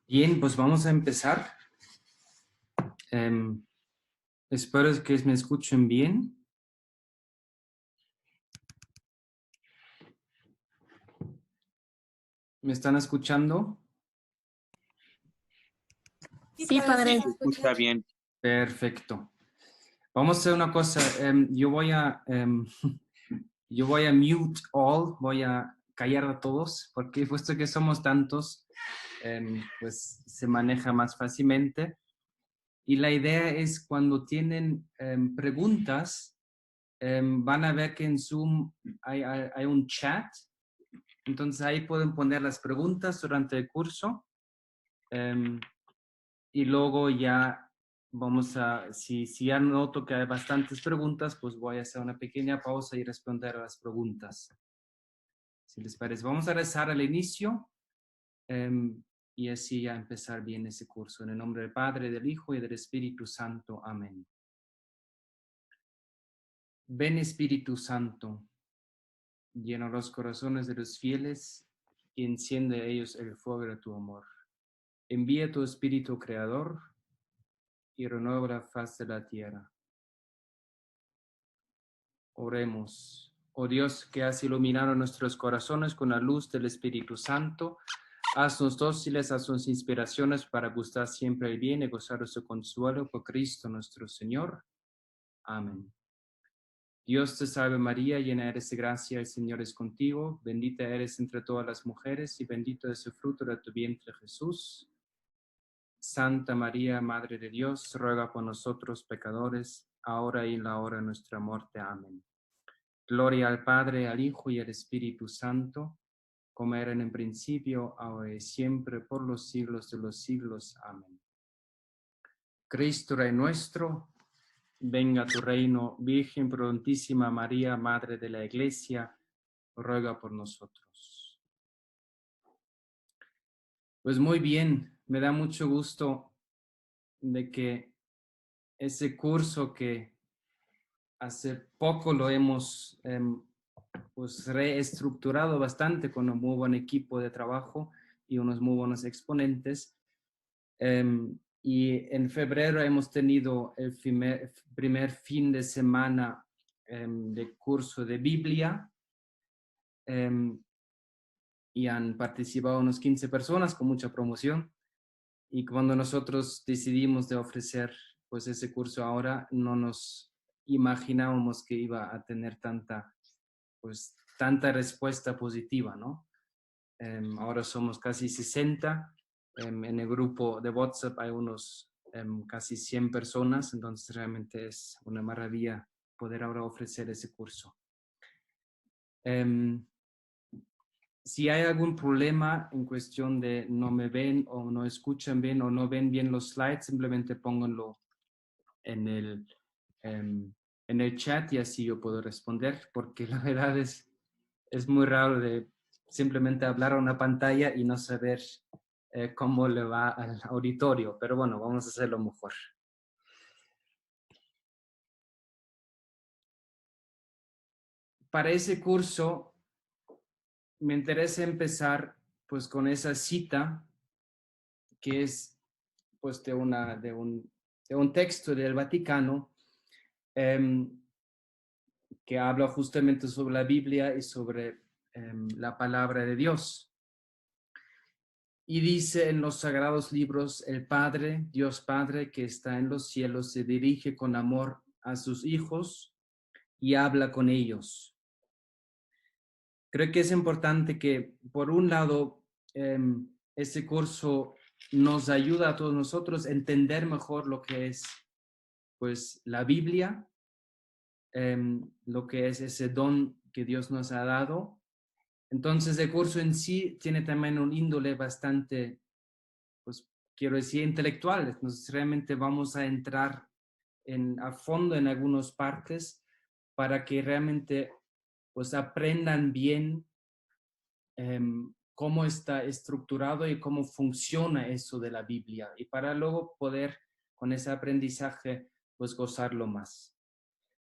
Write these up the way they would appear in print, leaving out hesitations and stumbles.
Bien, pues vamos a empezar. Em, Espero que me escuchen bien. ¿Me están escuchando? Sí, padre. Se escucha bien. Perfecto. Vamos a hacer una cosa. Yo voy a mute all, voy a callar a todos, porque puesto que somos tantos, pues se maneja más fácilmente. Y la idea es cuando tienen preguntas, van a ver que en Zoom hay un chat. Entonces ahí pueden poner las preguntas durante el curso y luego ya vamos a, si ya noto que hay bastantes preguntas, pues voy a hacer una pequeña pausa y responder a las preguntas. Si les parece, vamos a rezar al inicio y así ya empezar bien ese curso. En el nombre del Padre, del Hijo y del Espíritu Santo. Amén. Ven Espíritu Santo, llena los corazones de los fieles y enciende a ellos el fuego de tu amor. Envía tu Espíritu Creador y renueva la faz de la tierra. Oremos. Oh Dios, que has iluminado nuestros corazones con la luz del Espíritu Santo, haznos dóciles a sus inspiraciones para gustar siempre el bien y gozar de su consuelo por Cristo nuestro Señor. Amén. Dios te salve María, llena eres de gracia, el Señor es contigo, bendita eres entre todas las mujeres y bendito es el fruto de tu vientre Jesús. Santa María, Madre de Dios, ruega por nosotros pecadores, ahora y en la hora de nuestra muerte. Amén. Gloria al Padre, al Hijo y al Espíritu Santo, como era en el principio, ahora y siempre, por los siglos de los siglos. Amén. Cristo Rey nuestro, venga a tu reino, Virgen prudentísima María, Madre de la Iglesia, ruega por nosotros. Pues muy bien, me da mucho gusto de que ese curso que hace poco lo hemos pues reestructurado bastante con un muy buen equipo de trabajo y unos muy buenos exponentes. Y en febrero hemos tenido el primer fin de semana de curso de Biblia y han participado unos 15 personas con mucha promoción. Y cuando nosotros decidimos de ofrecer pues ese curso ahora, no nos imaginábamos que iba a tener tanta respuesta positiva, ¿no? Ahora somos casi 60. En el grupo de WhatsApp hay unos casi 100 personas, entonces realmente es una maravilla poder ahora ofrecer ese curso. Si hay algún problema en cuestión de no me ven o no escuchan bien o no ven bien los slides, simplemente pónganlo en el chat y así yo puedo responder, porque la verdad es muy raro de simplemente hablar a una pantalla y no saber cómo le va al auditorio, pero bueno, vamos a hacerlo mejor. Para ese curso me interesa empezar pues con esa cita que es pues de un texto del Vaticano que habla justamente sobre la Biblia y sobre la palabra de Dios. Y dice en los sagrados libros, el Padre, Dios Padre que está en los cielos, se dirige con amor a sus hijos y habla con ellos. Creo que es importante que, por un lado, este curso nos ayuda a todos nosotros a entender mejor lo que es pues, la Biblia, lo que es ese don que Dios nos ha dado. Entonces, el curso en sí tiene también un índole bastante, pues, quiero decir, intelectual. Entonces, realmente vamos a entrar a fondo en algunas partes para que realmente, pues, aprendan bien cómo está estructurado y cómo funciona eso de la Biblia y para luego poder con ese aprendizaje pues gozarlo más.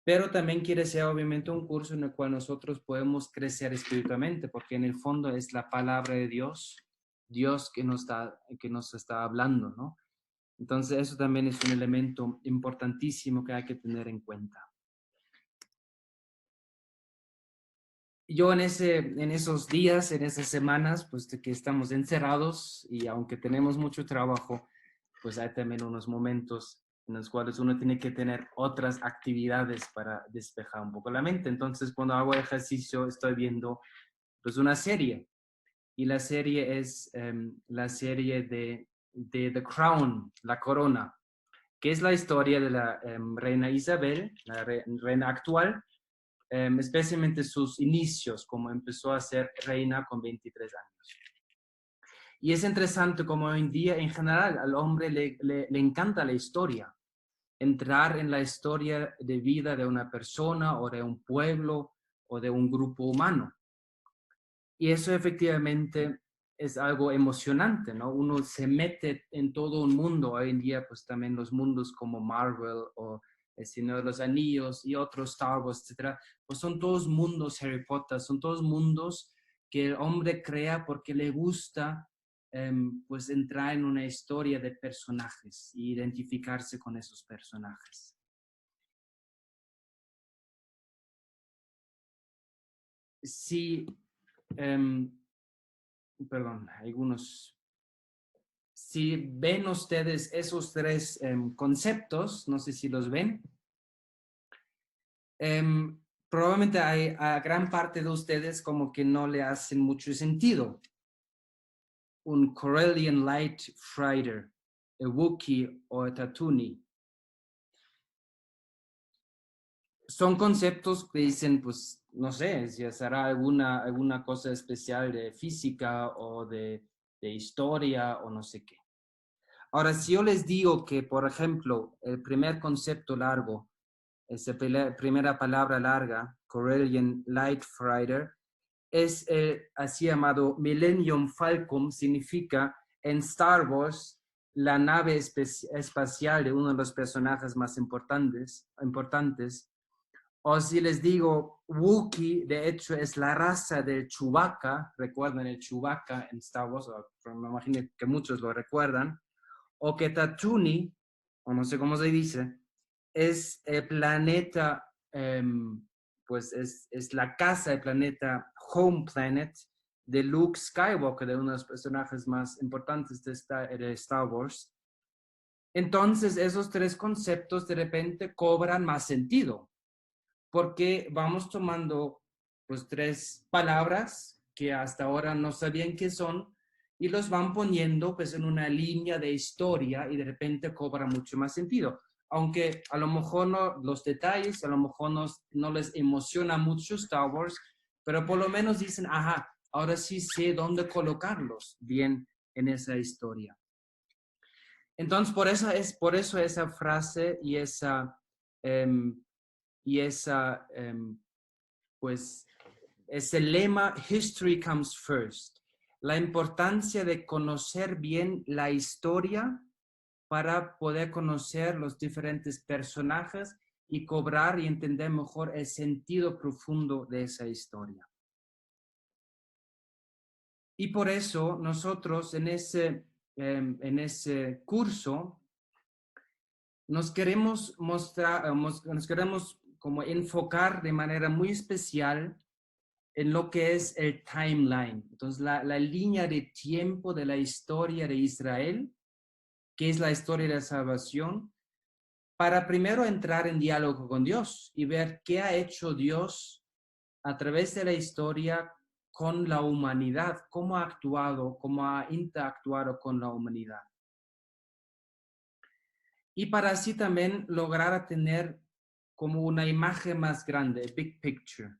Pero también quiere ser obviamente un curso en el cual nosotros podemos crecer espiritualmente porque en el fondo es la palabra de Dios Dios que nos está hablando, ¿no? Entonces eso también es un elemento importantísimo que hay que tener en cuenta. Yo en esos días, en esas semanas, pues de que estamos encerrados y aunque tenemos mucho trabajo, pues hay también unos momentos en los cuales uno tiene que tener otras actividades para despejar un poco la mente. Entonces, cuando hago ejercicio, estoy viendo pues una serie y la serie es la serie de The Crown, La Corona, que es la historia de la reina Isabel, la reina actual, especialmente sus inicios, como empezó a ser reina con 23 años. Y es interesante como hoy en día, en general, al hombre le encanta la historia, entrar en la historia de vida de una persona o de un pueblo o de un grupo humano. Y eso efectivamente es algo emocionante, ¿no? Uno se mete en todo un mundo. Hoy en día, pues también los mundos como Marvel o El Señor de los Anillos y otros Star Wars, etcétera, pues son todos mundos Harry Potter, son todos mundos que el hombre crea porque le gusta pues entrar en una historia de personajes e identificarse con esos personajes. Sí, perdón, algunos. Si ven ustedes esos tres conceptos, no sé si los ven, probablemente hay a gran parte de ustedes como que no le hacen mucho sentido. Un Corellian Light Fighter, a Wookiee o a Tatooine. Son conceptos que dicen, pues, no sé, si será alguna cosa especial de física o de historia o no sé qué. Ahora, si yo les digo que, por ejemplo, el primer concepto largo, esa primera palabra larga, Corellian Light Fighter, es así llamado Millennium Falcon, significa en Star Wars la nave espacial de uno de los personajes más importantes. O si les digo Wookiee, de hecho es la raza del Chewbacca, recuerdan el Chewbacca en Star Wars, me imagino que muchos lo recuerdan, o que Tatooine, o no sé cómo se dice, es el planeta, pues es la casa, el planeta Home Planet de Luke Skywalker, de uno de los personajes más importantes de Star Wars. Entonces, esos tres conceptos de repente cobran más sentido, porque vamos tomando pues tres palabras que hasta ahora no sabían qué son y los van poniendo pues en una línea de historia y de repente cobra mucho más sentido. Aunque a lo mejor no, los detalles, a lo mejor no les emociona mucho Star Wars, pero por lo menos dicen, ajá, ahora sí sé dónde colocarlos bien en esa historia. Entonces, por eso esa frase y esa pues es el lema History Comes First. La importancia de conocer bien la historia para poder conocer los diferentes personajes y cobrar y entender mejor el sentido profundo de esa historia. Y por eso nosotros en ese curso nos queremos mostrar, nos queremos como enfocar de manera muy especial en lo que es el timeline. Entonces, la línea de tiempo de la historia de Israel, que es la historia de la salvación, para primero entrar en diálogo con Dios y ver qué ha hecho Dios a través de la historia con la humanidad, cómo ha actuado, cómo ha interactuado con la humanidad. Y para así también lograr tener como una imagen más grande, big picture.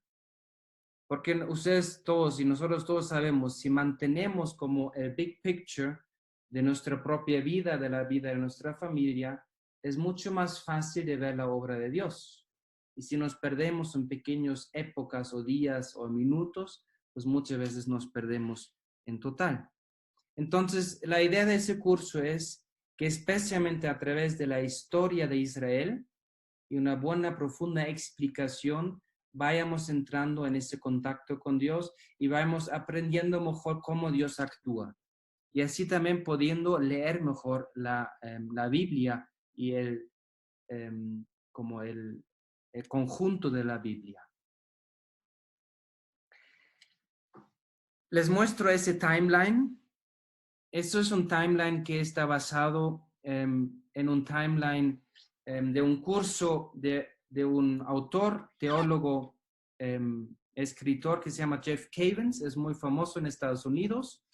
Porque ustedes todos y nosotros todos sabemos, si mantenemos como el big picture de nuestra propia vida, de la vida de nuestra familia, es mucho más fácil de ver la obra de Dios. Y si nos perdemos en pequeñas épocas o días o minutos, pues muchas veces nos perdemos en total. Entonces, la idea de ese curso es que especialmente a través de la historia de Israel y una buena, profunda explicación, vayamos entrando en ese contacto con Dios y vayamos aprendiendo mejor cómo Dios actúa. y así también pudiendo leer mejor la Biblia y como el conjunto de la Biblia. Les muestro ese timeline. Esto es un timeline que está basado en un timeline de un curso de un autor, teólogo, escritor que se llama Jeff Cavins, es muy famoso en Estados Unidos.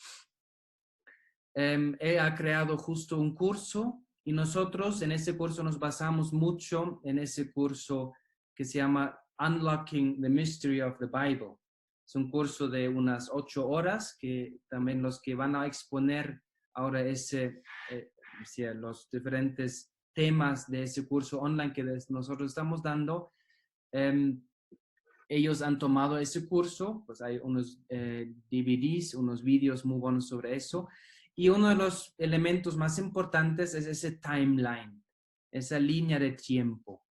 Él ha creado justo un curso y nosotros en ese curso nos basamos mucho en ese curso que se llama Unlocking the Mystery of the Bible. Es un curso de unas 8 horas que también los que van a exponer ahora los diferentes temas de ese curso online que nosotros estamos dando, ellos han tomado ese curso, pues hay unos DVDs, unos vídeos muy buenos sobre eso, y uno de los elementos más importantes es ese timeline, esa línea de tiempo.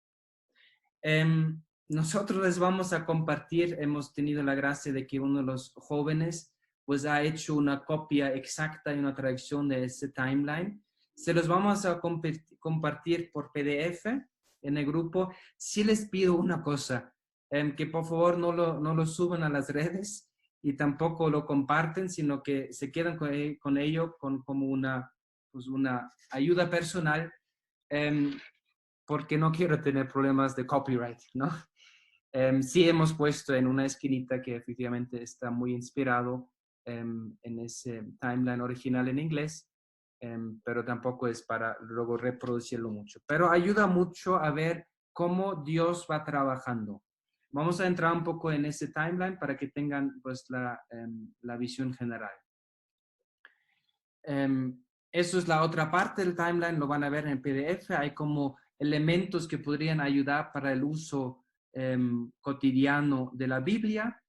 Nosotros les vamos a compartir, hemos tenido la gracia de que uno de los jóvenes pues ha hecho una copia exacta y una traducción de ese timeline. Se los vamos a compartir por PDF en el grupo. Sí les pido una cosa, que por favor no lo suban a las redes y tampoco lo comparten, sino que se quedan con ello como una ayuda personal, porque no quiero tener problemas de copyright, ¿no? Sí hemos puesto en una esquinita que efectivamente está muy inspirado en ese timeline original en inglés, pero tampoco es para luego reproducirlo mucho. Pero ayuda mucho a ver cómo Dios va trabajando. Vamos a entrar un poco en ese timeline para que tengan pues la visión general. Eso es la otra parte del timeline, lo van a ver en PDF. Hay como elementos que podrían ayudar para el uso cotidiano de la Biblia.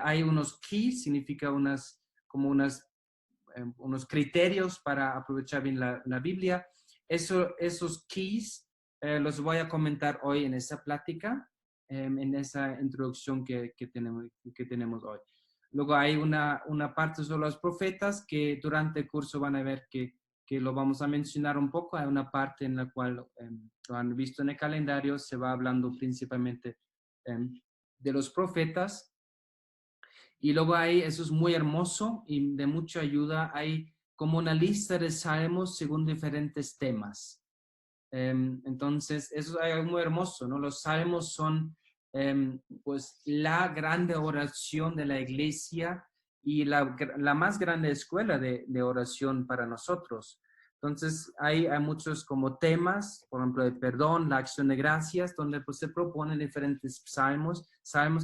Hay unos keys, significa unos criterios para aprovechar bien la Biblia. Esos keys los voy a comentar hoy en esa plática, en esa introducción que tenemos hoy. Luego hay una parte sobre los profetas que durante el curso van a ver que lo vamos a mencionar un poco. Hay una parte en la cual, lo han visto en el calendario, se va hablando principalmente de los profetas. Y luego eso es muy hermoso y de mucha ayuda. Hay como una lista de salmos según diferentes temas. Entonces, eso es algo muy hermoso, ¿no? Los salmos son pues la grande oración de la iglesia y la más grande escuela de oración para nosotros. Entonces, hay muchos como temas, por ejemplo, de perdón, la acción de gracias, donde pues se proponen diferentes salmos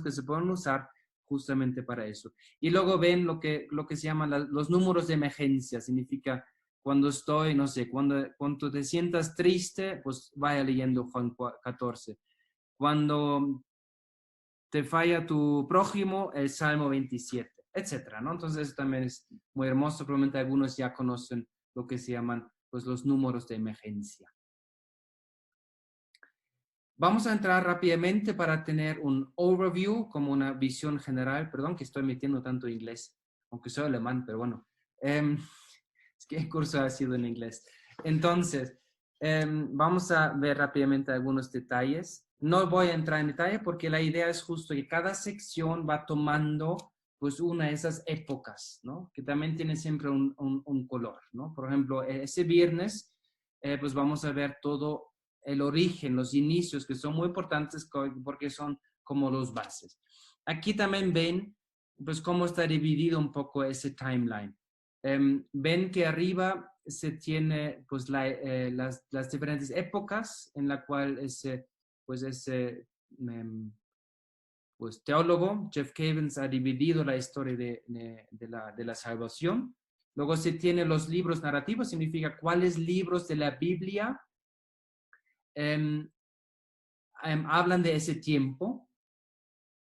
que se pueden usar justamente para eso. Y luego ven lo que se llaman los números de emergencia, significa cuando estoy, no sé, cuando te sientas triste, pues vaya leyendo Juan 14. Cuando te falla tu prójimo, el Salmo 27, etcétera, ¿no? Entonces, eso también es muy hermoso. Probablemente algunos ya conocen lo que se llaman, pues, los números de emergencia. Vamos a entrar rápidamente para tener un overview, como una visión general. Perdón que estoy metiendo tanto inglés, aunque soy alemán, pero bueno. Es que el curso ha sido en inglés. Entonces, vamos a ver rápidamente algunos detalles. No voy a entrar en detalle porque la idea es justo que cada sección va tomando pues una de esas épocas, ¿no? Que también tiene siempre un color, ¿no? Por ejemplo, ese viernes, pues vamos a ver todo el origen, los inicios, que son muy importantes porque son como los bases. Aquí también ven pues cómo está dividido un poco ese timeline. Ven que arriba se tiene pues las diferentes épocas en la cual ese teólogo, Jeff Cavins, ha dividido la historia de la salvación. Luego se tiene los libros narrativos, significa cuáles libros de la Biblia hablan de ese tiempo.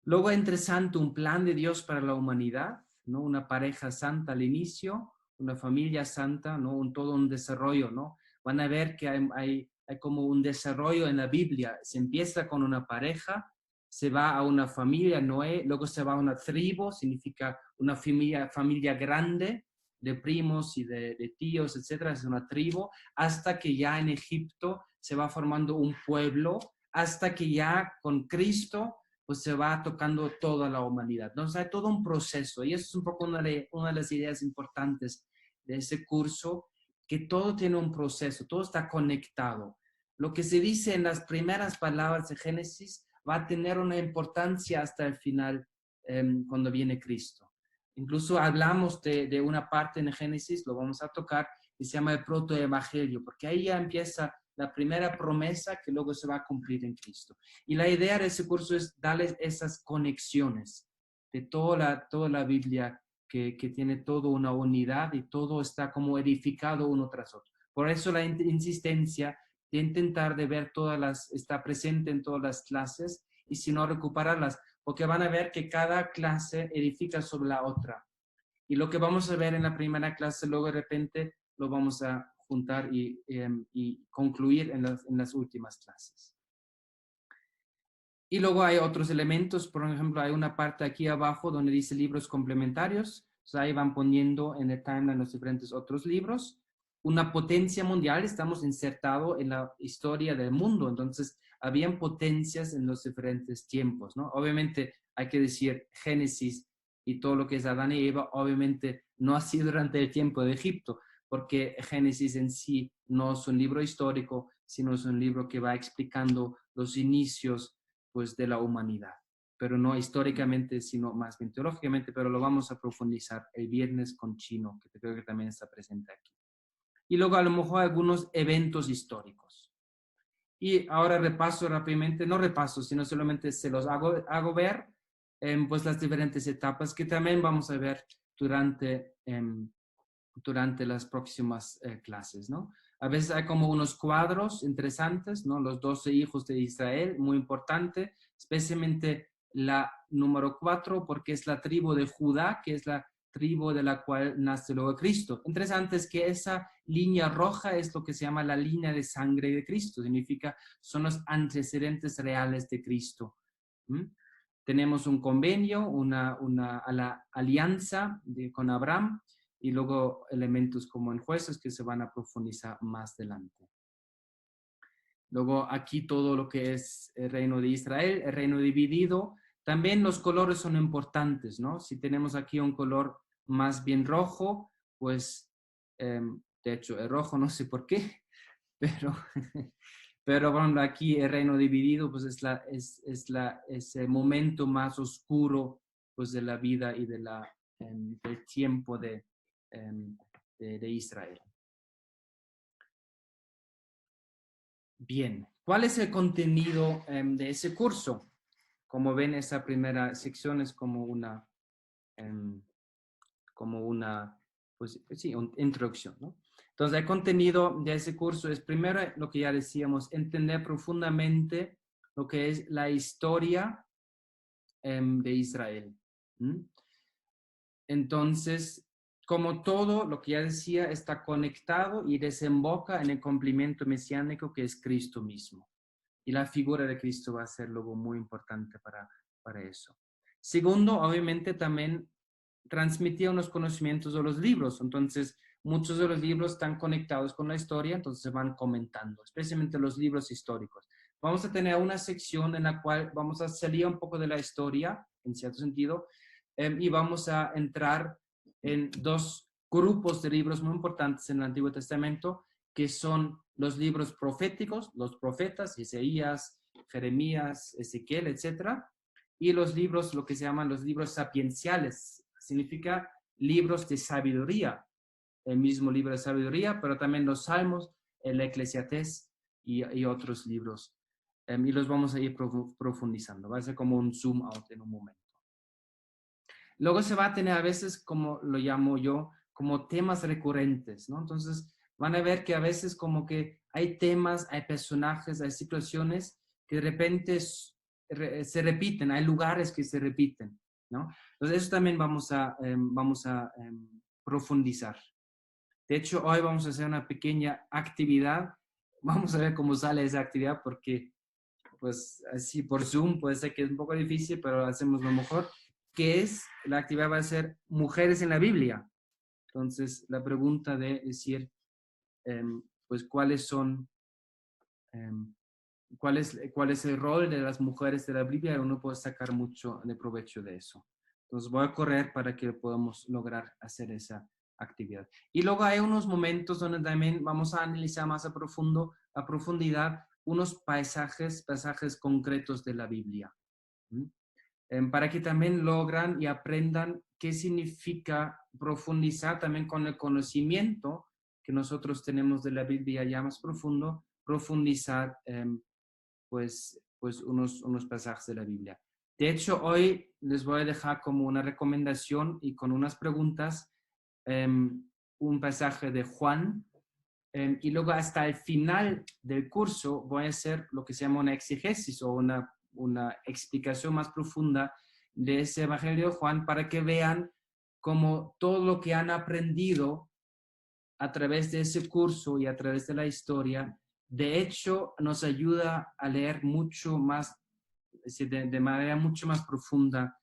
Luego entre santo, un plan de Dios para la humanidad, ¿no? Una pareja santa al inicio, una familia santa, ¿no? Todo un desarrollo, ¿no? Van a ver que hay como un desarrollo en la Biblia. Se empieza con una pareja, se va a una familia, Noé, luego se va a una tribu, significa una familia grande, de primos y de tíos, etcétera, es una tribu, hasta que ya en Egipto se va formando un pueblo, hasta que ya con Cristo pues se va tocando toda la humanidad. Entonces hay todo un proceso y eso es un poco una de las ideas importantes de ese curso, que todo tiene un proceso, todo está conectado. Lo que se dice en las primeras palabras de Génesis va a tener una importancia hasta el final, cuando viene Cristo. Incluso hablamos de una parte en Génesis, lo vamos a tocar, que se llama el protoevangelio, porque ahí ya empieza la primera promesa que luego se va a cumplir en Cristo. Y la idea de ese curso es darles esas conexiones de toda la Biblia, que tiene toda una unidad y todo está como edificado uno tras otro. Por eso la insistencia de intentar de ver está presente en todas las clases y si no recuperarlas, porque van a ver que cada clase edifica sobre la otra. Y lo que vamos a ver en la primera clase, luego de repente lo vamos a juntar y concluir en las últimas clases. Y luego hay otros elementos, por ejemplo, hay una parte aquí abajo donde dice libros complementarios. Entonces ahí van poniendo en el timeline los diferentes otros libros. Una potencia mundial, estamos insertados en la historia del mundo, entonces habían potencias en los diferentes tiempos, ¿no? Obviamente hay que decir Génesis y todo lo que es Adán y Eva, obviamente no ha sido durante el tiempo de Egipto, porque Génesis en sí no es un libro histórico, sino es un libro que va explicando los inicios pues de la humanidad, pero no históricamente, sino más bien teológicamente, pero lo vamos a profundizar el viernes con Chino, que creo que también está presente aquí. Y luego a lo mejor algunos eventos históricos. Y ahora repaso rápidamente, no repaso, sino solamente se los hago ver, pues las diferentes etapas que también vamos a ver durante las próximas clases, ¿no? A veces hay como unos cuadros interesantes, ¿no? Los 12 hijos de Israel, muy importante, especialmente la número 4, porque es la tribu de Judá, que es la tribu de la cual nace luego Cristo. Interesante es que esa línea roja es lo que se llama la línea de sangre de Cristo, significa son los antecedentes reales de Cristo. ¿Mm? Tenemos un convenio, la alianza con Abraham, y luego elementos como en jueces que se van a profundizar más adelante. Luego aquí todo lo que es el reino de Israel, el reino dividido. También los colores son importantes, ¿no? Si tenemos aquí un color más bien rojo, pues, de hecho, el rojo no sé por qué, pero, pero bueno, aquí el reino dividido, pues es el momento más oscuro, pues, de la vida y del tiempo de Israel. Bien, ¿cuál es el contenido de ese curso? Como ven, esa primera sección es como una, pues sí, una introducción, ¿no? Entonces, el contenido de ese curso es primero lo que ya decíamos, entender profundamente lo que es la historia de Israel. ¿Mm? Entonces, como todo lo que ya decía, está conectado y desemboca en el cumplimiento mesiánico que es Cristo mismo. Y la figura de Cristo va a ser luego muy importante para eso. Segundo, obviamente también transmitía unos conocimientos de los libros. Entonces, muchos de los libros están conectados con la historia, entonces se van comentando, especialmente los libros históricos. Vamos a tener una sección en la cual vamos a salir un poco de la historia, en cierto sentido, y vamos a entrar en dos grupos de libros muy importantes en el Antiguo Testamento, que son los libros proféticos, los profetas, Isaías, Jeremías, Ezequiel, etc. Y los libros, lo que se llaman los libros sapienciales, significa libros de sabiduría, el mismo libro de sabiduría, pero también los Salmos, el Eclesiastés y otros libros. Y los vamos a ir profundizando. Va a ser como un zoom out en un momento. Luego se va a tener a veces, como lo llamo yo, como temas recurrentes, ¿no? Entonces van a ver que a veces como que hay temas, hay personajes, hay situaciones que de repente se repiten, hay lugares que se repiten, ¿no? Entonces eso también vamos a profundizar. De hecho, hoy vamos a hacer una pequeña actividad. Vamos a ver cómo sale esa actividad porque, pues, así por Zoom puede ser que es un poco difícil, pero hacemos lo mejor. Que es, la actividad va a ser Mujeres en la Biblia. Entonces, la pregunta de decir, pues, ¿cuáles son, em, cuál es el rol de las mujeres de la Biblia? Uno puede sacar mucho de provecho de eso. Entonces, voy a correr para que podamos lograr hacer esa actividad. Y luego hay unos momentos donde también vamos a analizar más a profundidad unos pasajes concretos de la Biblia. ¿Mm? Para que también logran y aprendan qué significa profundizar también con el conocimiento que nosotros tenemos de la Biblia ya más profundo, profundizar pues unos pasajes de la Biblia. De hecho, hoy les voy a dejar como una recomendación y con unas preguntas un pasaje de Juan, y luego hasta el final del curso voy a hacer lo que se llama una exegesis o una explicación más profunda de ese Evangelio de Juan para que vean cómo todo lo que han aprendido a través de ese curso y a través de la historia, de hecho nos ayuda a leer mucho más, de manera mucho más profunda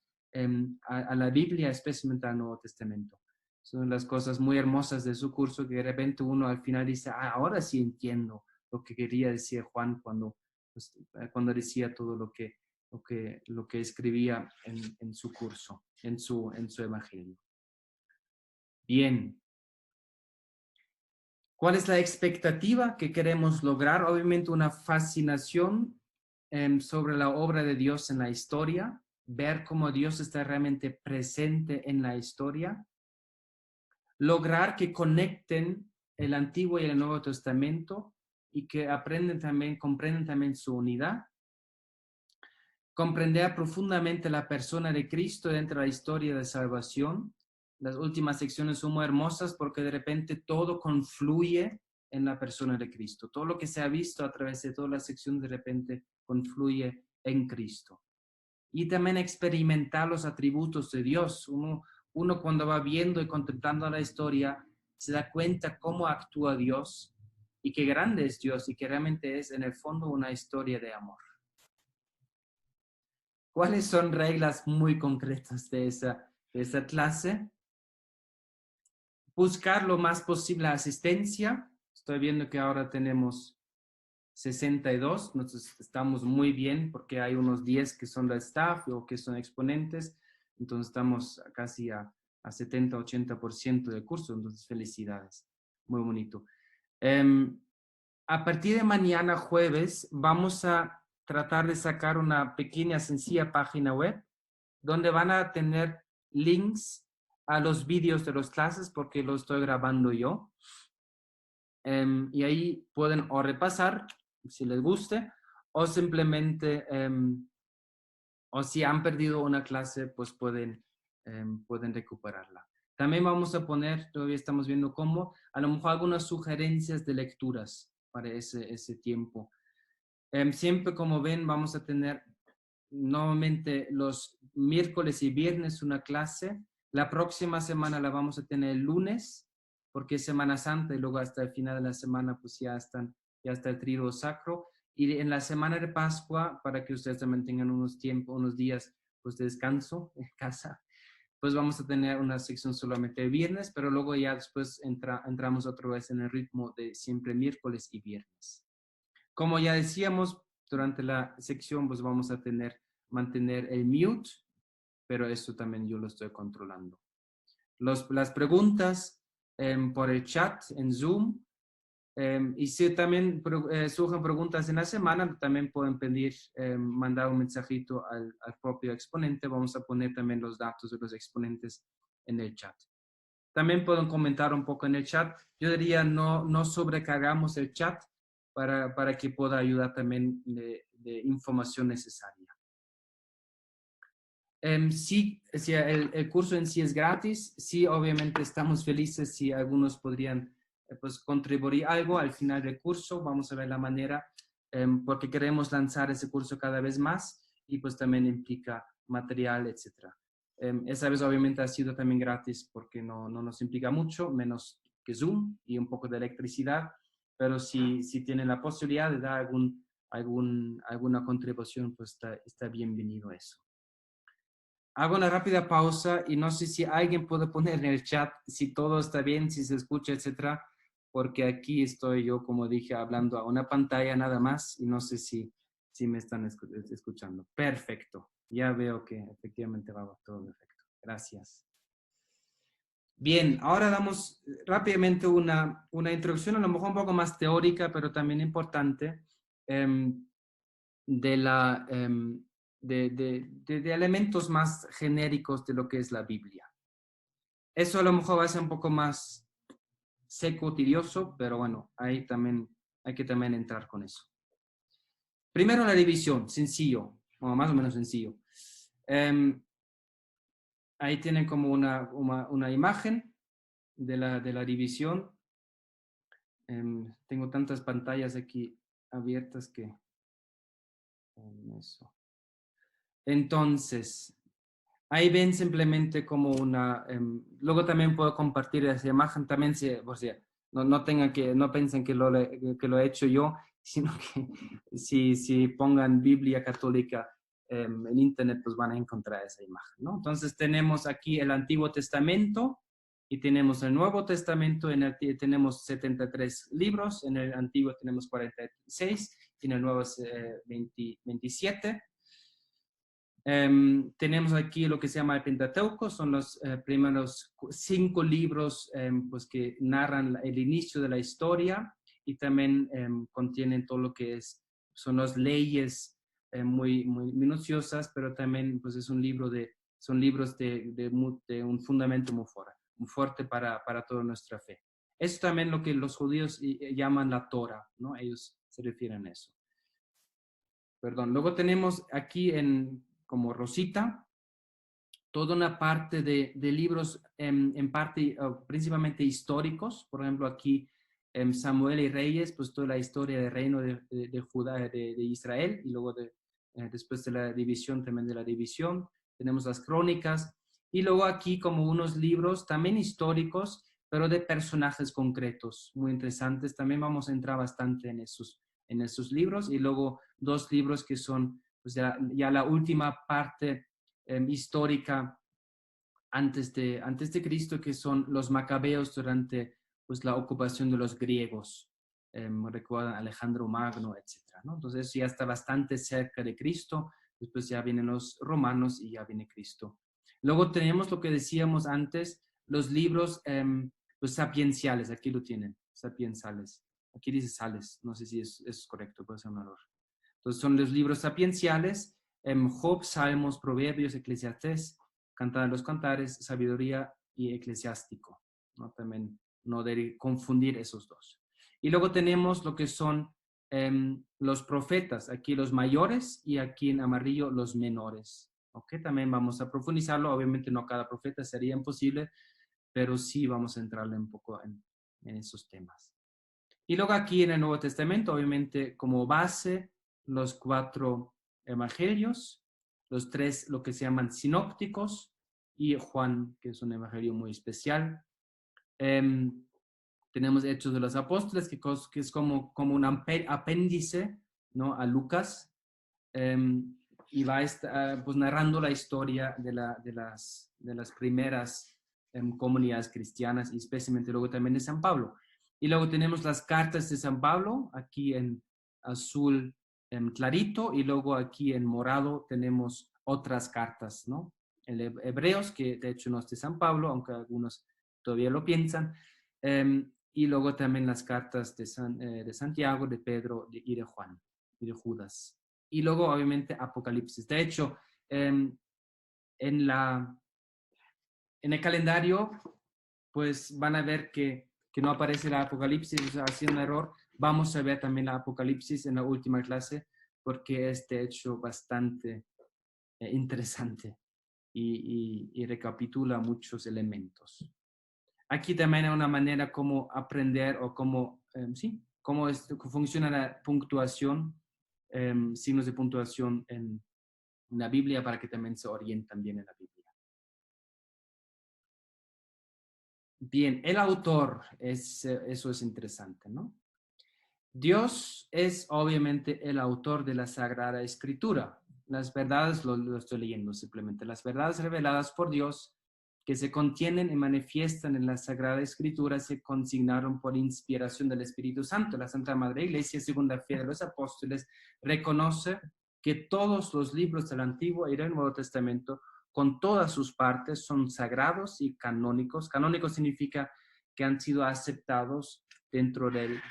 a la Biblia, especialmente al Nuevo Testamento. Son las cosas muy hermosas de su curso que de repente uno al final dice, ahora sí entiendo lo que quería decir Juan pues, cuando decía todo lo que escribía en su curso, en su evangelio. Bien. ¿Cuál es la expectativa que queremos lograr? Obviamente una fascinación sobre la obra de Dios en la historia, ver cómo Dios está realmente presente en la historia, lograr que conecten el Antiguo y el Nuevo Testamento y que comprenden también su unidad, comprender profundamente la persona de Cristo dentro de la historia de salvación. Las últimas secciones son muy hermosas porque de repente todo confluye en la persona de Cristo. Todo lo que se ha visto a través de toda la sección de repente confluye en Cristo. Y también experimentar los atributos de Dios. Uno cuando va viendo y contemplando la historia se da cuenta cómo actúa Dios y qué grande es Dios y que realmente es en el fondo una historia de amor. ¿Cuáles son reglas muy concretas de esa clase? Buscar lo más posible asistencia. Estoy viendo que ahora tenemos 62, entonces estamos muy bien porque hay unos 10 que son de staff o que son exponentes, entonces estamos casi a 70-80% del curso, entonces felicidades, muy bonito. A partir de mañana jueves vamos a tratar de sacar una pequeña, sencilla página web donde van a tener links a los vídeos de las clases porque lo estoy grabando yo. Y ahí pueden o repasar, si les guste, o simplemente, o si han perdido una clase, pues pueden recuperarla. También vamos a poner, todavía estamos viendo cómo, a lo mejor algunas sugerencias de lecturas para ese tiempo. Siempre, como ven, vamos a tener nuevamente los miércoles y viernes una clase. La próxima semana la vamos a tener el lunes, porque es Semana Santa y luego hasta el final de la semana pues ya está el tríodo sacro. Y en la semana de Pascua, para que ustedes también tengan unos días pues de descanso en casa, pues vamos a tener una sección solamente de viernes, pero luego ya después entramos otra vez en el ritmo de siempre miércoles y viernes. Como ya decíamos, durante la sección pues vamos a mantener el mute, pero eso también yo lo estoy controlando. Las preguntas por el chat en Zoom, y si también surgen preguntas en la semana, también pueden pedir, mandar un mensajito al propio exponente. Vamos a poner también los datos de los exponentes en el chat. También pueden comentar un poco en el chat. Yo diría no sobrecargamos el chat para que pueda ayudar también de información necesaria. Sí, el curso en sí es gratis. Sí, obviamente estamos felices si algunos podrían pues, contribuir algo al final del curso. Vamos a ver la manera, porque queremos lanzar ese curso cada vez más y pues también implica material, etc. Esa vez obviamente ha sido también gratis porque no nos implica mucho, menos que Zoom y un poco de electricidad, pero si tienen la posibilidad de dar alguna contribución, pues está bienvenido eso. hago una rápida pausa y no sé si alguien puede poner en el chat si todo está bien, si se escucha, etcétera, porque aquí estoy yo, como dije, hablando a una pantalla nada más y no sé si me están escuchando. Perfecto. Ya veo que efectivamente va todo perfecto. Gracias. Bien, ahora damos rápidamente una introducción, a lo mejor un poco más teórica, pero también importante, de, la, de elementos más genéricos de lo que es la Biblia. Eso a lo mejor va a ser un poco más seco, tedioso, pero bueno, ahí también hay que también entrar con eso. Primero la división, sencillo, o más o menos sencillo. Ahí tienen como una imagen de la división. Tengo tantas pantallas aquí abiertas que... eso. Entonces, ahí ven simplemente como una... luego también puedo compartir esa imagen, también o sea, no tengan no piensen que lo he hecho yo, sino que si pongan Biblia Católica en internet, pues van a encontrar esa imagen, ¿no? Entonces tenemos aquí el Antiguo Testamento y tenemos el Nuevo Testamento, tenemos 73 libros, en el Antiguo tenemos 46 y en el Nuevo es 27. Tenemos aquí lo que se llama el Pentateuco, son los primeros 5 libros pues que narran el inicio de la historia y también contienen todo lo que son las leyes muy, muy minuciosas, pero también pues son libros de un fundamento muy fuerte para toda nuestra fe. Es también lo que los judíos llaman la Torah, ¿no? Ellos se refieren a eso. Perdón. Luego tenemos aquí como rosita toda una parte de libros en parte principalmente históricos. Por ejemplo, aquí Samuel y Reyes, pues toda la historia del reino de Judá, de Israel, y luego después de la división, también de la división, tenemos las crónicas, y luego aquí como unos libros también históricos, pero de personajes concretos, muy interesantes. También vamos a entrar bastante en esos libros, y luego 2 libros que son pues, ya la última parte histórica antes de Cristo, que son los macabeos durante pues, la ocupación de los griegos. Recuerdan Alejandro Magno, etc., ¿no? Entonces ya está bastante cerca de Cristo, después ya vienen los romanos y ya viene Cristo. Luego tenemos lo que decíamos antes, los libros los sapienciales, aquí lo tienen, sapienciales. Aquí dice sales, no sé si es correcto, puede ser un error. Entonces son los libros sapienciales, Job, Salmos, Proverbios, Eclesiastés, Cantar de los Cantares, Sabiduría y Eclesiástico, ¿no? También no debe confundir esos 2. Y luego tenemos lo que son los profetas, aquí los mayores y aquí en amarillo los menores. ¿Ok? También vamos a profundizarlo, obviamente no cada profeta sería imposible, pero sí vamos a entrarle un poco en esos temas. Y luego aquí en el Nuevo Testamento, obviamente como base, los 4 evangelios, los 3 lo que se llaman sinópticos y Juan, que es un evangelio muy especial. Tenemos Hechos de los Apóstoles, que es como un apéndice, ¿no? A Lucas, y va pues, narrando la historia de las primeras comunidades cristianas y especialmente luego también de San Pablo. Y luego tenemos las cartas de San Pablo, aquí en azul clarito, y luego aquí en morado tenemos otras cartas, ¿no? El Hebreos, que de hecho no es de San Pablo, aunque algunos todavía lo piensan, y luego también las cartas de Santiago, de Pedro y de Juan y de Judas. Y luego obviamente Apocalipsis. De hecho, en el calendario, pues van a ver que no aparece la Apocalipsis, o sea, ha sido un error. Vamos a ver también la Apocalipsis en la última clase, porque es de hecho bastante interesante y recapitula muchos elementos. Aquí también hay una manera como aprender o cómo funciona la puntuación, signos de puntuación en la Biblia para que también se orientan bien en la Biblia. Bien, el autor, eso es interesante, ¿no? Dios es obviamente el autor de la Sagrada Escritura. las verdades, lo estoy leyendo simplemente, las verdades reveladas por Dios que se contienen y manifiestan en la Sagrada Escritura se consignaron por inspiración del Espíritu Santo. La Santa Madre Iglesia, según la fe de los apóstoles, reconoce que todos los libros del Antiguo y del Nuevo Testamento, con todas sus partes, son sagrados y canónicos. Canónico significa que han sido aceptados dentro de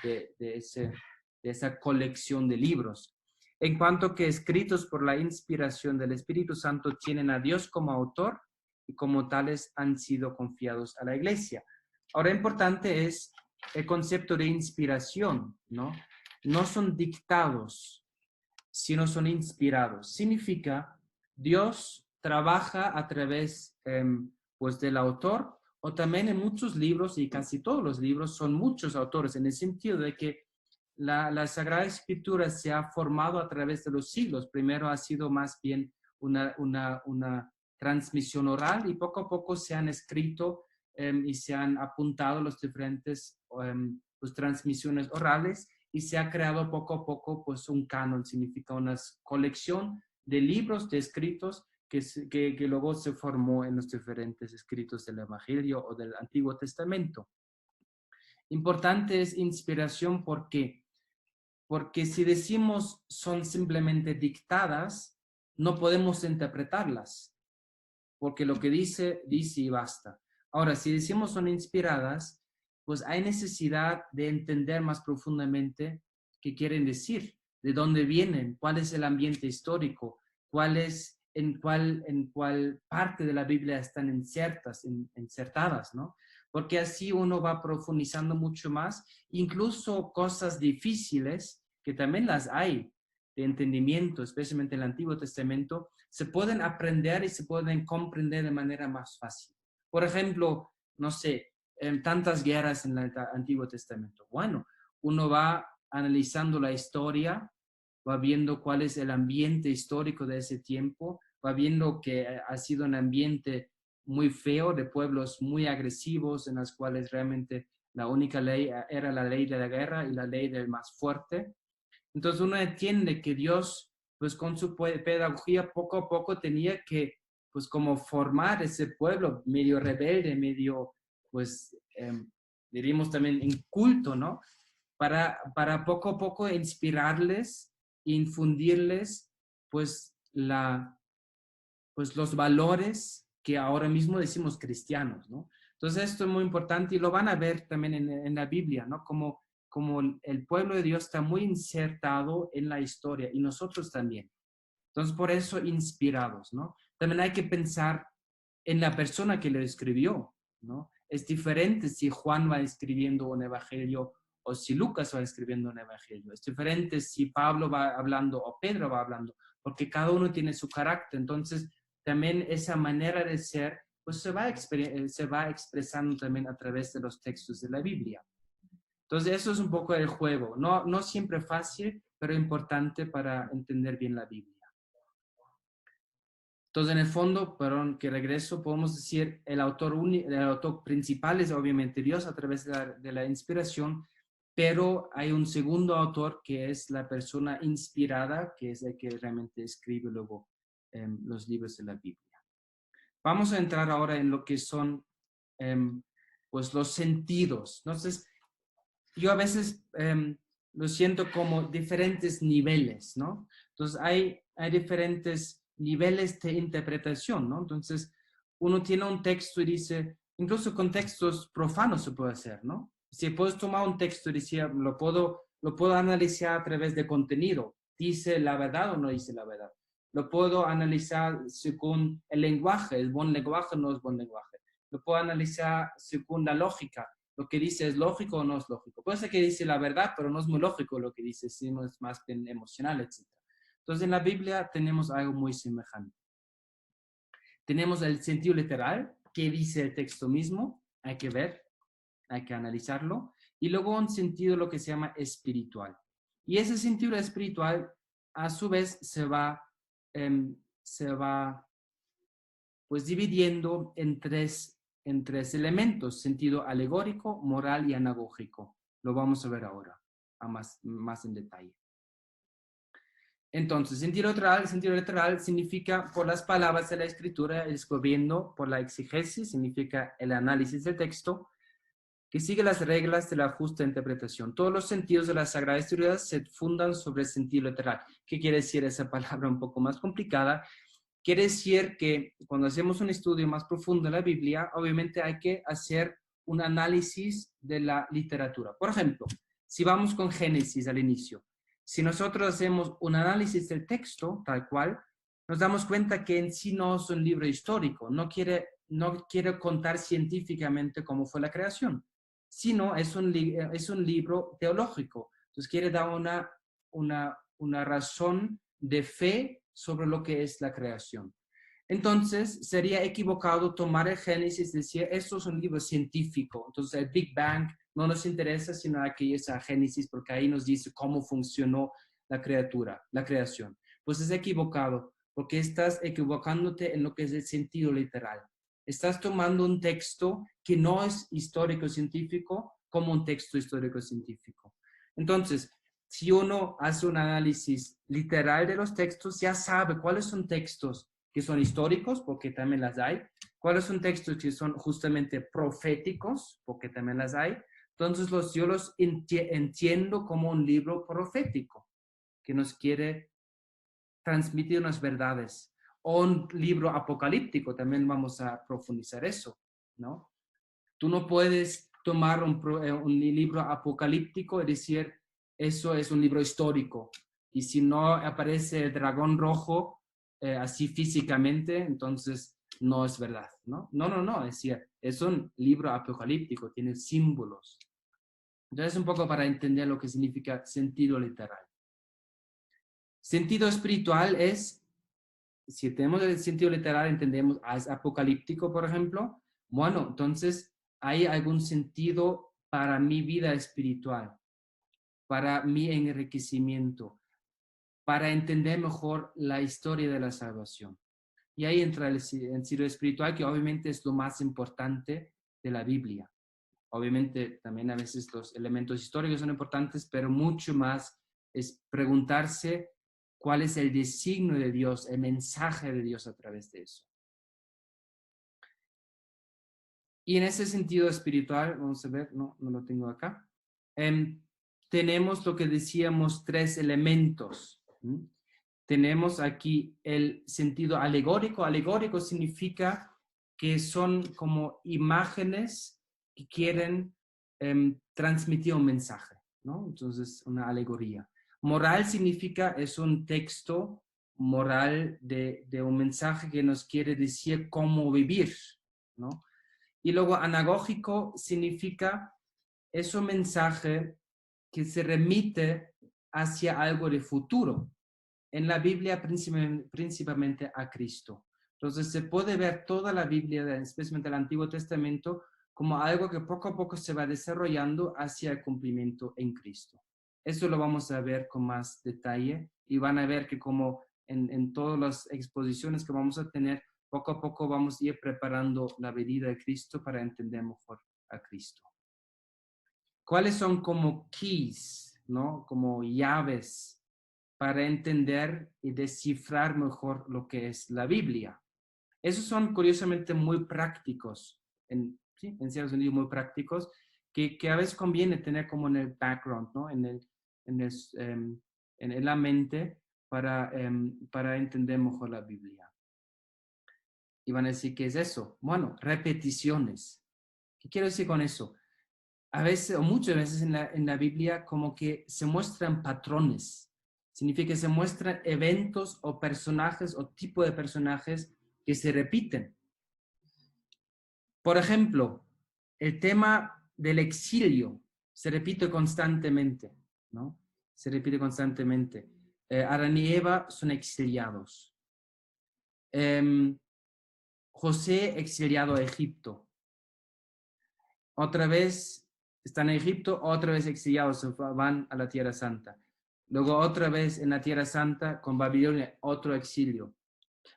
esa colección de libros. En cuanto que escritos por la inspiración del Espíritu Santo tienen a Dios como autor y como tales han sido confiados a la Iglesia. Ahora, importante es el concepto de inspiración, ¿no? No son dictados, sino son inspirados. Significa Dios trabaja a través pues del autor, o también en muchos libros, y casi todos los libros son muchos autores, en el sentido de que la Sagrada Escritura se ha formado a través de los siglos. Primero ha sido más bien una transmisión oral y poco a poco se han escrito y se han apuntado los diferentes pues, transmisiones orales y se ha creado poco a poco pues un canon, significa una colección de libros, de escritos que luego se formó en los diferentes escritos del Evangelio o del Antiguo Testamento. Importante es inspiración porque si decimos son simplemente dictadas, no podemos interpretarlas, porque lo que dice y basta. Ahora, si decimos son inspiradas, pues hay necesidad de entender más profundamente qué quieren decir, de dónde vienen, cuál es el ambiente histórico, en cuál parte de la Biblia están insertadas, ¿no? Porque así uno va profundizando mucho más, incluso cosas difíciles, que también las hay, de entendimiento, especialmente en el Antiguo Testamento, se pueden aprender y se pueden comprender de manera más fácil. Por ejemplo, no sé, tantas guerras en el Antiguo Testamento. Bueno, uno va analizando la historia, va viendo cuál es el ambiente histórico de ese tiempo, va viendo que ha sido un ambiente muy feo, de pueblos muy agresivos, en las cuales realmente la única ley era la ley de la guerra y la ley del más fuerte. Entonces uno entiende que Dios, pues con su pedagogía poco a poco tenía que, pues como formar ese pueblo medio rebelde, medio, pues diríamos también inculto, ¿no? Para poco a poco inspirarles, infundirles, pues pues los valores que ahora mismo decimos cristianos, ¿no? Entonces esto es muy importante y lo van a ver también en la Biblia, ¿no? Como el pueblo de Dios está muy insertado en la historia y nosotros también. Entonces por eso inspirados, ¿no? También hay que pensar en la persona que lo escribió, ¿no? Es diferente si Juan va escribiendo un evangelio o si Lucas va escribiendo un evangelio. Es diferente si Pablo va hablando o Pedro va hablando, porque cada uno tiene su carácter. Entonces, también esa manera de ser, pues se va expresando también a través de los textos de la Biblia. Entonces, eso es un poco el juego. No siempre fácil, pero importante para entender bien la Biblia. Entonces, en el fondo, perdón, que regreso, podemos decir el autor principal es obviamente Dios a través de la inspiración, pero hay un segundo autor que es la persona inspirada, que es el que realmente escribe luego los libros de la Biblia. Vamos a entrar ahora en lo que son pues los sentidos. Entonces, yo a veces lo siento como diferentes niveles, ¿no? Entonces, hay diferentes niveles de interpretación, ¿no? Entonces, uno tiene un texto y dice, incluso con textos profanos se puede hacer, ¿no? Si puedes tomar un texto y decir, lo puedo analizar a través de contenido, ¿dice la verdad o no dice la verdad? Lo puedo analizar según el lenguaje, ¿es buen lenguaje o no es buen lenguaje? Lo puedo analizar según la lógica, lo que dice es lógico o no es lógico. Puede ser que dice la verdad, pero no es muy lógico lo que dice, sino es más bien emocional, etc. Entonces, en la Biblia tenemos algo muy semejante. Tenemos el sentido literal, que dice el texto mismo, hay que ver, hay que analizarlo, y luego un sentido lo que se llama espiritual. Y ese sentido espiritual, a su vez, se va pues dividiendo en tres elementos: sentido alegórico, moral y anagógico. Lo vamos a ver ahora, más en detalle. Entonces, sentido literal significa por las palabras de la escritura, el descubriendo por la exegesis, significa el análisis del texto, que sigue las reglas de la justa interpretación. Todos los sentidos de la Sagrada Escritura se fundan sobre el sentido literal. ¿Qué quiere decir esa palabra un poco más complicada? Quiere decir que cuando hacemos un estudio más profundo de la Biblia, obviamente hay que hacer un análisis de la literatura. Por ejemplo, si vamos con Génesis al inicio, si nosotros hacemos un análisis del texto tal cual, nos damos cuenta que en sí no es un libro histórico, no quiere contar científicamente cómo fue la creación, sino es un libro teológico. Entonces quiere dar una razón de fe sobre lo que es la creación. Entonces, sería equivocado tomar el Génesis y decir, esto es un libro científico. Entonces, el Big Bang no nos interesa, sino aquí es a Génesis, porque ahí nos dice cómo funcionó la creación. Pues es equivocado, porque estás equivocándote en lo que es el sentido literal. Estás tomando un texto que no es histórico-científico como un texto histórico-científico. Entonces, si uno hace un análisis literal de los textos, ya sabe cuáles son textos que son históricos, porque también las hay, cuáles son textos que son justamente proféticos, porque también las hay. Entonces yo los entiendo como un libro profético, que nos quiere transmitir unas verdades. O un libro apocalíptico, también vamos a profundizar eso, ¿no? Tú no puedes tomar un libro apocalíptico y decir, eso es un libro histórico. Y si no aparece el dragón rojo así físicamente, entonces no es verdad, ¿no? No, es decir, es un libro apocalíptico, tiene símbolos. Entonces, un poco para entender lo que significa sentido literal. Sentido espiritual es, si tenemos el sentido literal, entendemos, es apocalíptico, por ejemplo, bueno, entonces hay algún sentido para mi vida espiritual, para mi enriquecimiento, para entender mejor la historia de la salvación. Y ahí entra el sentido espiritual, que obviamente es lo más importante de la Biblia. Obviamente también a veces los elementos históricos son importantes, pero mucho más es preguntarse cuál es el designio de Dios, el mensaje de Dios a través de eso. Y en ese sentido espiritual, vamos a ver, no lo tengo acá, tenemos lo que decíamos 3 elementos. Tenemos aquí el sentido alegórico. Alegórico significa que son como imágenes que quieren transmitir un mensaje, ¿no? Entonces, una alegoría. Moral significa, es un texto moral de un mensaje que nos quiere decir cómo vivir, ¿no? Y luego anagógico significa, es un mensaje que se remite hacia algo de futuro. En la Biblia principalmente a Cristo. Entonces se puede ver toda la Biblia, especialmente el Antiguo Testamento, como algo que poco a poco se va desarrollando hacia el cumplimiento en Cristo. Eso lo vamos a ver con más detalle y van a ver que como en todas las exposiciones que vamos a tener, poco a poco vamos a ir preparando la venida de Cristo para entender mejor a Cristo. ¿Cuáles son como keys, ¿no? Como llaves para entender y descifrar mejor lo que es la Biblia? Esos son curiosamente muy prácticos, en cierto sentido muy prácticos, que a veces conviene tener como en el background, ¿no? En la mente para entender mejor la Biblia. Y van a decir, ¿qué es eso? Bueno, repeticiones. ¿Qué quiero decir con eso? A veces, o muchas veces en la Biblia, como que se muestran patrones. Significa que se muestran eventos o personajes o tipo de personajes que se repiten. Por ejemplo, el tema del exilio se repite constantemente, ¿no? Se repite constantemente. Adán y Eva son exiliados. José exiliado a Egipto. Otra vez están en Egipto, otra vez exiliados, van a la Tierra Santa. Luego otra vez en la Tierra Santa con Babilonia, otro exilio.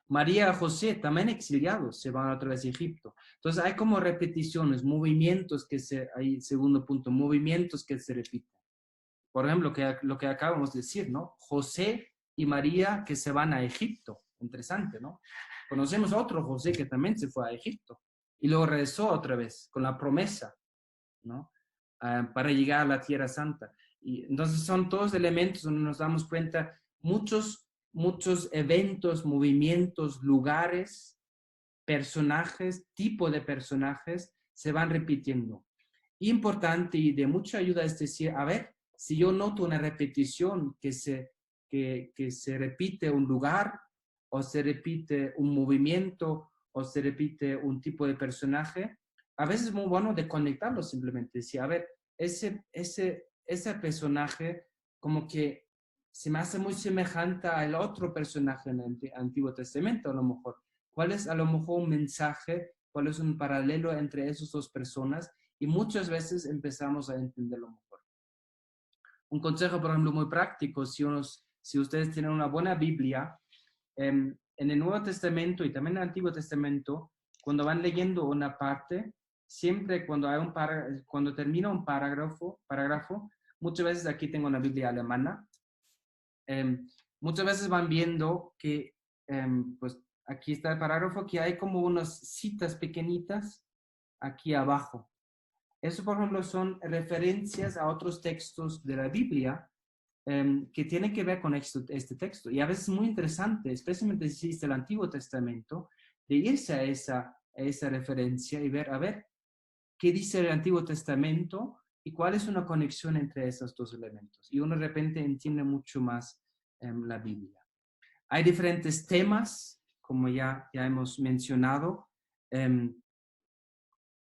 María y José también exiliados, se van otra vez a Egipto. Entonces hay como repeticiones, movimientos ahí segundo punto, movimientos que se repiten. Por ejemplo, lo que acabamos de decir, ¿no? José y María que se van a Egipto. Interesante, ¿no? Conocemos a otro José que también se fue a Egipto y luego regresó otra vez con la promesa, ¿no? Para llegar a la Tierra Santa. Y entonces son todos elementos donde nos damos cuenta, muchos eventos, movimientos, lugares, personajes, tipo de personajes se van repitiendo. Importante y de mucha ayuda es decir, a ver, si yo noto una repetición que se repite un lugar o se repite un movimiento o se repite un tipo de personaje, a veces es muy bueno de conectarlo simplemente. Decir, a ver, ese personaje como que se me hace muy semejante al otro personaje en el Antiguo Testamento a lo mejor. ¿Cuál es a lo mejor un mensaje? ¿Cuál es un paralelo entre esas dos personas? Y muchas veces empezamos a entenderlo mejor. Un consejo, por ejemplo, muy práctico, si ustedes tienen una buena Biblia, en el Nuevo Testamento y también en el Antiguo Testamento, cuando van leyendo una parte, siempre cuando termina un parágrafo, muchas veces aquí tengo una Biblia alemana, muchas veces van viendo que, pues aquí está el parágrafo, que hay como unas citas pequeñitas aquí abajo. Eso, por ejemplo, son referencias a otros textos de la Biblia que tienen que ver con este texto. Y a veces es muy interesante, especialmente si es el Antiguo Testamento, de irse a esa referencia y ver, a ver, qué dice el Antiguo Testamento y cuál es una conexión entre esos dos elementos. Y uno de repente entiende mucho más la Biblia. Hay diferentes temas, como ya hemos mencionado.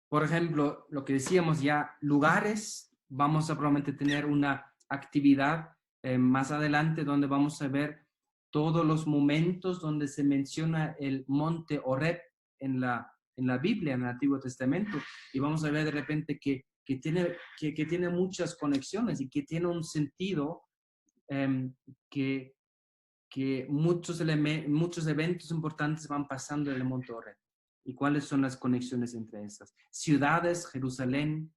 Por ejemplo, lo que decíamos ya, lugares, vamos a probablemente tener una actividad más adelante donde vamos a ver todos los momentos donde se menciona el monte Horeb en la Biblia, en el Antiguo Testamento, y vamos a ver de repente que tiene muchas conexiones y que tiene un sentido que muchos eventos importantes van pasando en el monte Horeb. ¿Y cuáles son las conexiones entre esas? Ciudades, Jerusalén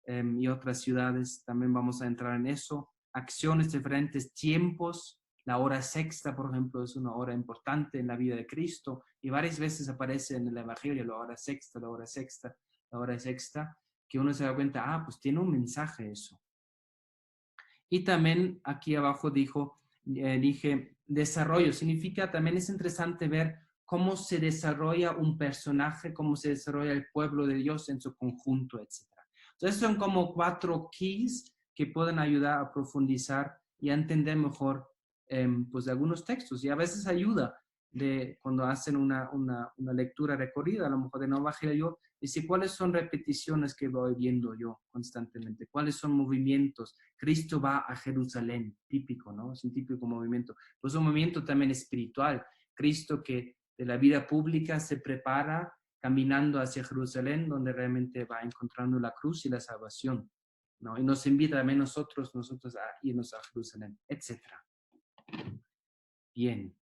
y otras ciudades, también vamos a entrar en eso. Acciones, diferentes tiempos. La hora sexta, por ejemplo, es una hora importante en la vida de Cristo y varias veces aparece en el Evangelio la hora sexta, la hora sexta, la hora sexta, que uno se da cuenta, pues tiene un mensaje eso. Y también aquí abajo dije desarrollo. Significa, también es interesante ver cómo se desarrolla un personaje, cómo se desarrolla el pueblo de Dios en su conjunto, etc. Entonces son como 4 keys que pueden ayudar a profundizar y a entender mejor pues algunos textos. Y a veces ayuda cuando hacen una lectura recorrida, a lo mejor de Nuevo Evangelio, decir cuáles son repeticiones que voy viendo yo constantemente, cuáles son movimientos. Cristo va a Jerusalén, típico, ¿no? Es un típico movimiento. Pues un movimiento también espiritual. Cristo que de la vida pública se prepara caminando hacia Jerusalén, donde realmente va encontrando la cruz y la salvación, ¿no? Y nos invita también nosotros a irnos a Jerusalén, etc. Bien.